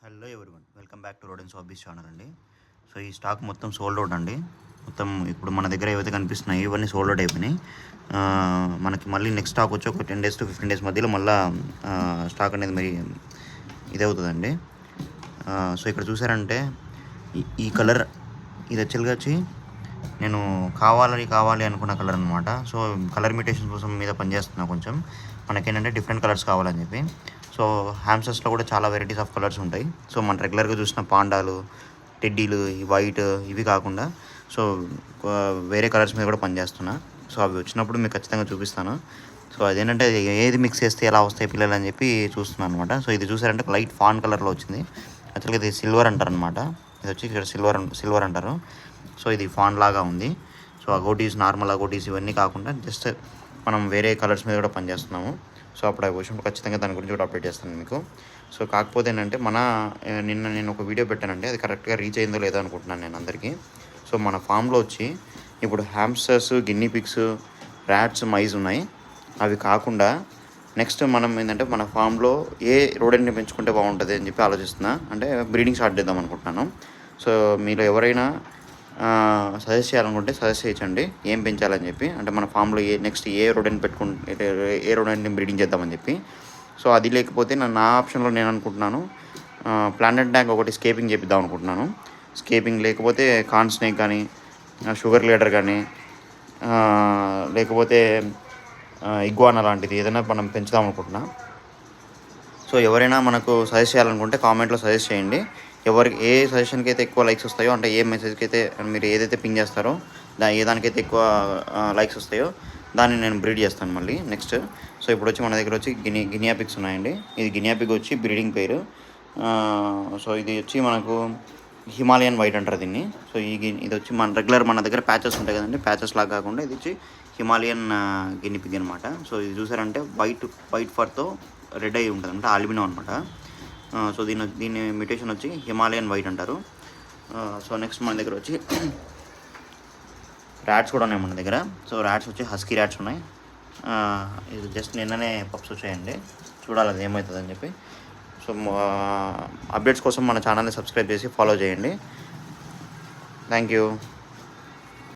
Hello everyone, welcome back to రోడెన్స్ hobbies channel అండి. So ఈ స్టాక్ మొత్తం సోల్డ్ అవుట్ అండి. మొత్తం ఇప్పుడు మన దగ్గర ఏవైతే కనిపిస్తున్నాయి ఇవన్నీ సోల్డ్ అవుట్ అయిపోయినాయి. మనకి మళ్ళీ నెక్స్ట్ స్టాక్ వచ్చి ఒక 10 days to 15 days మధ్యలో మళ్ళీ స్టాక్ అనేది మరి ఇదవుతుందండి. సో ఇక్కడ చూసారంటే ఈ కలర్ ఇది యాక్చువల్గా వచ్చి నేను కావాలి అనుకున్న కలర్ అనమాట. సో కలర్ ఇమిటేషన్ కోసం మీద పనిచేస్తున్నా. కొంచెం మనకేంటంటే డిఫరెంట్ కలర్స్ కావాలని చెప్పి. సో హ్యామ్స్టర్స్లో కూడా చాలా వెరైటీస్ ఆఫ్ కలర్స్ ఉంటాయి. సో మనం రెగ్యులర్గా చూసిన పాండాలు, టెడ్డీలు, వైట్ ఇవి కాకుండా సో వేరే కలర్స్ మీద కూడా పనిచేస్తున్నా. సో అవి వచ్చినప్పుడు మీకు ఖచ్చితంగా చూపిస్తాను. సో అదేంటంటే ఏది మిక్స్ చేస్తే ఎలా వస్తాయి పిల్లలు అని చెప్పి చూస్తున్నాను అనమాట. సో ఇది చూసారంటే లైట్ ఫాన్ కలర్లో వచ్చింది. యాక్చువల్గా ఇది సిల్వర్ అంటారు అనమాట. ఇది వచ్చి ఇక్కడ సిల్వర్ అంటారు. సో ఇది ఫాన్ లాగా ఉంది. సో అగోటీస్, నార్మల్ అగోటీస్ ఇవన్నీ కాకుండా జస్ట్ మనం వేరే కలర్స్ మీద కూడా పనిచేస్తున్నాము. సో అప్పుడు అవి వచ్చినప్పుడు ఖచ్చితంగా దాని గురించి కూడా అప్డేట్ చేస్తాను మీకు. సో కాకపోతే ఏంటంటే నిన్న నేను ఒక వీడియో పెట్టానంటే అది కరెక్ట్గా రీచ్ అయిందో లేదో అనుకుంటున్నాను నేను అందరికీ. సో మన ఫామ్లో వచ్చి ఇప్పుడు hamsters, Ginny pigs, rats, maize ఉన్నాయి. అవి కాకుండా నెక్స్ట్ మనం ఏంటంటే మన ఫామ్లో ఏ రోడెంట్ని పెంచుకుంటే బాగుంటుంది అని చెప్పి ఆలోచిస్తున్నా. అంటే బ్రీడింగ్ స్టార్ట్ చేద్దాం అనుకుంటున్నాను. సో మీలో ఎవరైనా సజెస్ట్ చేయాలనుకుంటే సజెస్ట్ చేయొచ్చండి ఏం పెంచాలని చెప్పి. అంటే మన ఫామ్లో నెక్స్ట్ ఏ రోడెంట్ని బ్రీడింగ్ చేద్దామని చెప్పి. సో అది లేకపోతే నా ఆప్షన్లో నేను అనుకుంటున్నాను ప్లాంటెడ్ ట్యాంక్ ఒకటి స్కేపింగ్ చేపిద్దాం అనుకుంటున్నాను. స్కేపింగ్ లేకపోతే కార్న్ స్నేక్ కానీ, షుగర్ గ్లేడర్ కానీ, లేకపోతే ఇగ్వానా లాంటిది ఏదైనా మనం పెంచుదాం అనుకుంటున్నా. సో ఎవరైనా మనకు సజెస్ట్ చేయాలనుకుంటే కామెంట్లో సజెస్ట్ చేయండి. ఎవరికి ఏ సజెషన్కి అయితే ఎక్కువ లైక్స్ వస్తాయో, అంటే ఏ మెసేజ్కి అయితే మీరు ఏదైతే పింగ్ చేస్తారో ఏ దానికైతే ఎక్కువ లైక్స్ వస్తాయో దాన్ని నేను బ్రీడ్ చేస్తాను మళ్ళీ నెక్స్ట్. సో ఇప్పుడు వచ్చి మన దగ్గర వచ్చి గినియా పిగ్స్ ఉన్నాయండి. ఇది గినియా పిగ్ వచ్చి బ్రీడింగ్ పేరు. సో ఇది వచ్చి మనకు హిమాలయన్ వైట్ అంటారు దీన్ని. సో ఇది వచ్చి మన దగ్గర ప్యాచెస్ ఉంటాయి కదండి, ప్యాచెస్ లాగా కాకుండా ఇది వచ్చి హిమాలయన్ గిన్ని పిగ్ అనమాట. సో ఇది చూసారంటే వైట్ ఫర్తో రెడ్ అయి ఉంటుంది, అంటే ఆల్బినో అనమాట. సో దీని మ్యూటేషన్ వచ్చి హిమాలయన్ వైట్ అంటారు. సో నెక్స్ట్ మన దగ్గర వచ్చి ర్యాట్స్ కూడా ఉన్నాయి మన దగ్గర. సో ర్యాట్స్ వచ్చి హస్కీ ర్యాట్స్ ఉన్నాయి. ఇది జస్ట్ నిన్ననే పప్స్ వచ్చాయండి, చూడాలి అది ఏమవుతుందని చెప్పి. సో అప్డేట్స్ కోసం మన ఛానల్ని సబ్స్క్రైబ్ చేసి ఫాలో చేయండి. Thank you.